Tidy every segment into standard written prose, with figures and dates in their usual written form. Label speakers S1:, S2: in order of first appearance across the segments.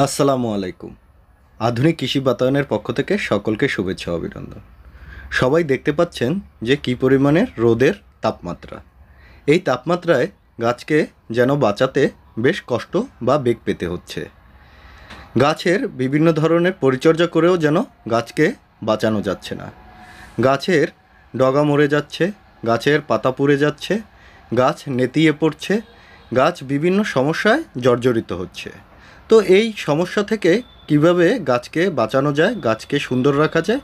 S1: আসসালামু আলাইকুম। আধুনিক কৃষি বাতায়নের পক্ষ থেকে সকলকে শুভেচ্ছা ও অভিনন্দন। সবাই দেখতে পাচ্ছেন যে কী পরিমাণের রোদের তাপমাত্রা। এই তাপমাত্রায় গাছকে যেন বাঁচাতে বেশ কষ্ট বা বেগ পেতে হচ্ছে। গাছের বিভিন্ন ধরনের পরিচর্যা করেও যেন গাছকে বাঁচানো যাচ্ছে না। গাছের ডগা মরে যাচ্ছে, গাছের পাতা পুড়ে যাচ্ছে, গাছ নেতিয়ে পড়ছে, গাছ বিভিন্ন সমস্যায় জর্জরিত হচ্ছে। তো এই সমস্যা থেকে কিভাবে গাছকে বাঁচানো যায়, গাছকে সুন্দর রাখা যায়,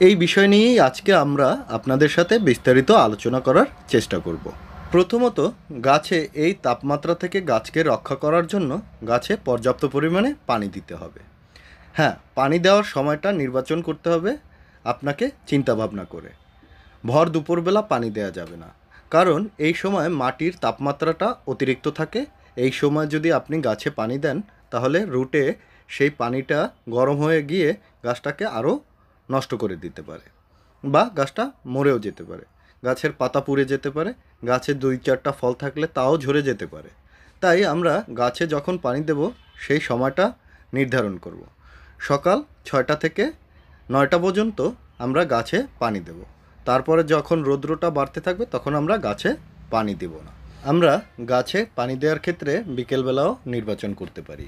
S1: এই বিষয় নিয়েই আজকে আমরা আপনাদের সাথে বিস্তারিত আলোচনা করার চেষ্টা করব। প্রথমত, গাছে এই তাপমাত্রা থেকে গাছকে রক্ষা করার জন্য গাছে পর্যাপ্ত পরিমাণে পানি দিতে হবে। হ্যাঁ, পানি দেওয়ার সময়টা নির্বাচন করতে হবে আপনাকে চিন্তাভাবনা করে। ভর দুপুরবেলা পানি দেওয়া যাবে না, কারণ এই সময় মাটির তাপমাত্রাটা অতিরিক্ত থাকে। এই সময় যদি আপনি গাছে পানি দেন তাহলে রুটে সেই পানিটা গরম হয়ে গিয়ে গাছটাকে আরও নষ্ট করে দিতে পারে বা গাছটা মরেও যেতে পারে, গাছের পাতা পুড়ে যেতে পারে, গাছে 2-4টা ফল থাকলে তাও ঝরে যেতে পারে। তাই আমরা গাছে যখন পানি দেব সেই সময়টা নির্ধারণ করব। সকাল 6টা থেকে 9টা পর্যন্ত আমরা গাছে পানি দেব। তারপরে যখন রৌদ্রটা বাড়তে থাকবে তখন আমরা গাছে পানি দেব না। আমরা গাছে পানি দেওয়ার ক্ষেত্রে বিকেলবেলাও নির্বাচন করতে পারি।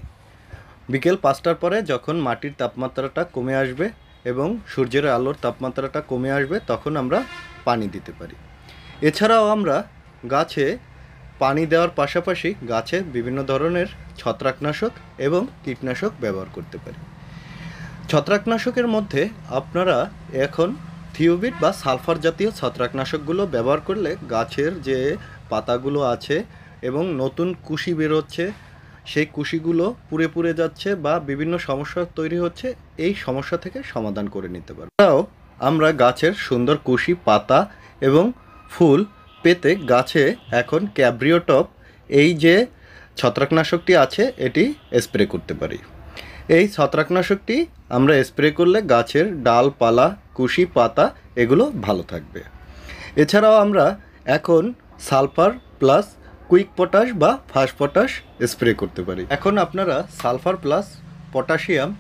S1: বিকেল 5টার পরে যখন মাটির তাপমাত্রাটা কমে আসবে এবং সূর্যের আলোর তাপমাত্রাটা কমে আসবে তখন আমরা পানি দিতে পারি। এছাড়াও আমরা গাছে পানি দেওয়ার পাশাপাশি গাছে বিভিন্ন ধরনের ছত্রাকনাশক এবং কীটনাশক ব্যবহার করতে পারি। ছত্রাকনাশকের মধ্যে আপনারা এখন থিওবিট বা সালফার জাতীয় ছত্রাকনাশকগুলো ব্যবহার করলে গাছের যে পাতাগুলো আছে এবং নতুন কুশি বেরোচ্ছে, সেই কুশিগুলো পুড়ে পুড়ে যাচ্ছে বা বিভিন্ন সমস্যা তৈরি হচ্ছে, এই সমস্যা থেকে সমাধান করে নিতে পারব। তাও আমরা গাছের সুন্দর কুশি, পাতা এবং ফুল পেতে গাছে এখন ক্যাব্রিওটপ এই যে ছত্রাকনাশকটি আছে এটি স্প্রে করতে পারি। এই ছত্রাকনাশকটি আমরা স্প্রে করলে গাছের ডালপালা, কুশি, পাতা এগুলো ভালো থাকবে। এছাড়াও আমরা এখন সালফার প্লাস কুইক পটাশ বা ফাস্ট পটাশ স্প্রে করতে পারি। এখন আপনারা সালফার প্লাস পটাশিয়াম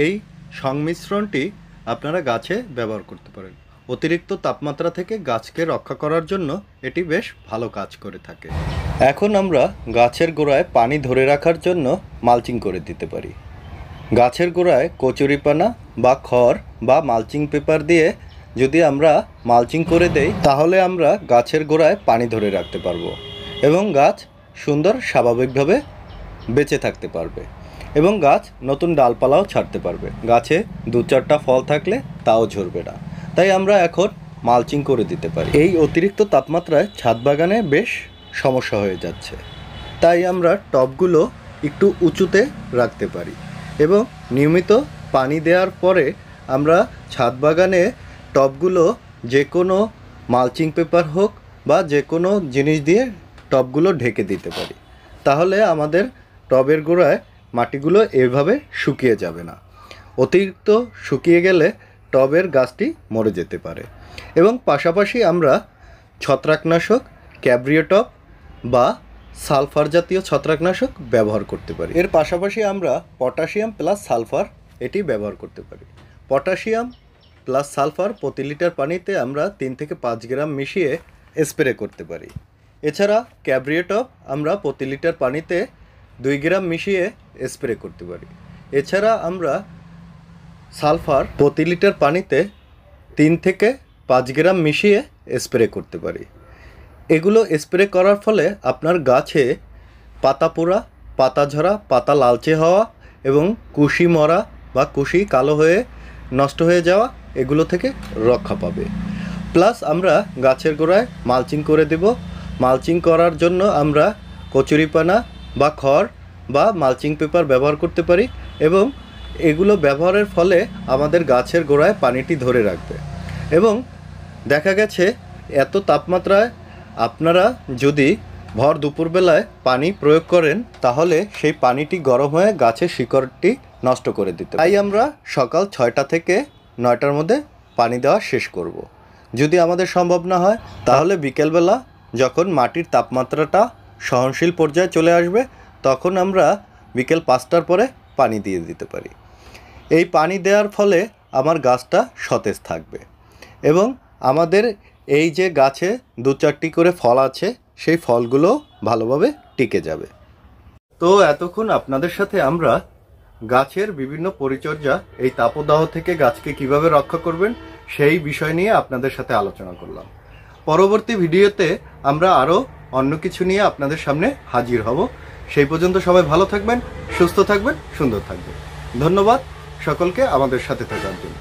S1: এই সংমিশ্রণটি আপনারা গাছে ব্যবহার করতে পারেন। অতিরিক্ত তাপমাত্রা থেকে গাছকে রক্ষা করার জন্য এটি বেশ ভালো কাজ করে থাকে। এখন আমরা গাছের গোড়ায় পানি ধরে রাখার জন্য মালচিং করে দিতে পারি। গাছের গোড়ায় কচুরিপানা বা খড় বা মালচিং পেপার দিয়ে যদি আমরা মালচিং করে দেই তাহলে আমরা গাছের গোড়ায় পানি ধরে রাখতে পারবো এবং গাছ সুন্দর স্বাভাবিকভাবে বেঁচে থাকতে পারবে এবং গাছ নতুন ডালপালাও ছাড়তে পারবে। গাছে 2-4টা ফল থাকলে তাও ঝরবে না। তাই আমরা এখন মালচিং করে দিতে পারি। এই অতিরিক্ত তাপমাত্রায় ছাদ বাগানে বেশ সমস্যা হয়ে যাচ্ছে, তাই আমরা টবগুলো একটু উঁচুতে রাখতে পারি এবং নিয়মিত পানি দেওয়ার পরে আমরা ছাদ বাগানে টবগুলো যে কোনো মালচিং পেপার হোক বা যে কোনো জিনিস দিয়ে টবগুলো ঢেকে দিতে পারি। তাহলে আমাদের টবের গোড়ায় মাটিগুলো এভাবে শুকিয়ে যাবে না। অতিরিক্ত শুকিয়ে গেলে টবের গাছটি মরে যেতে পারে। এবং পাশাপাশি আমরা ছত্রাকনাশক ক্যাব্রিওটপ বা সালফার জাতীয় ছত্রাকনাশক ব্যবহার করতে পারি। এর পাশাপাশি আমরা পটাশিয়াম প্লাস সালফার এটি ব্যবহার করতে পারি। পটাশিয়াম প্লাস সালফার প্রতি লিটার পানিতে আমরা 3 থেকে 5 গ্রাম মিশিয়ে স্প্রে করতে পারি। এছাড়া ক্যাব্রিওটপ আমরা প্রতি লিটার পানিতে 2 গ্রাম মিশিয়ে স্প্রে করতে পারি। এছাড়া আমরা সালফার প্রতি লিটার পানিতে 3 থেকে 5 গ্রাম মিশিয়ে স্প্রে করতে পারি। এগুলো স্প্রে করার ফলে আপনার গাছে পাতা পোড়া, পাতা ঝরা, পাতা লালচে হওয়া এবং কুশি মরা বা কুশি কালো হয়ে নষ্ট হয়ে যাওয়া এগুলো থেকে রক্ষা পাবে। প্লাস আমরা গাছের গোড়ায় মালচিং করে দেব। মালচিং করার জন্য আমরা কচুরিপানা বা খড় বা মালচিং পেপার ব্যবহার করতে পারি এবং এগুলো ব্যবহারের ফলে আমাদের গাছের গোড়ায় পানিটি ধরে রাখবে। এবং দেখা গেছে এত তাপমাত্রায় আপনারা যদি ভর দুপুরবেলায় পানি প্রয়োগ করেন তাহলে সেই পানিটি গরম হয়ে গাছের শিকড়টি নষ্ট করে দিতে। তাই আমরা সকাল 6টা থেকে 9টার মধ্যে পানি দেওয়া শেষ করব। যদি আমাদের সম্ভব না হয় তাহলে বিকেলবেলা যখন মাটির তাপমাত্রাটা সহনশীল পর্যায়ে চলে আসবে তখন আমরা বিকেল 5টার পরে পানি দিয়ে দিতে পারি। এই পানি দেওয়ার ফলে আমার গাছটা সতেজ থাকবে এবং আমাদের এই যে গাছে 2-4টি করে ফল আছে সেই ফলগুলো ভালোভাবে টিকে যাবে। তো এতক্ষণ আপনাদের সাথে আমরা গাছের বিভিন্ন পরিচর্যা, এই তাপদাহ থেকে গাছকে কিভাবে রক্ষা করবেন সেই বিষয় নিয়ে আপনাদের সাথে আলোচনা করলাম। পরবর্তী ভিডিওতে আমরা আরও অন্য কিছু নিয়ে আপনাদের সামনে হাজির হব। সেই পর্যন্ত সবাই ভালো থাকবেন, সুস্থ থাকবেন, সুন্দর থাকবেন। ধন্যবাদ সকলকে আমাদের সাথে থাকার জন্য।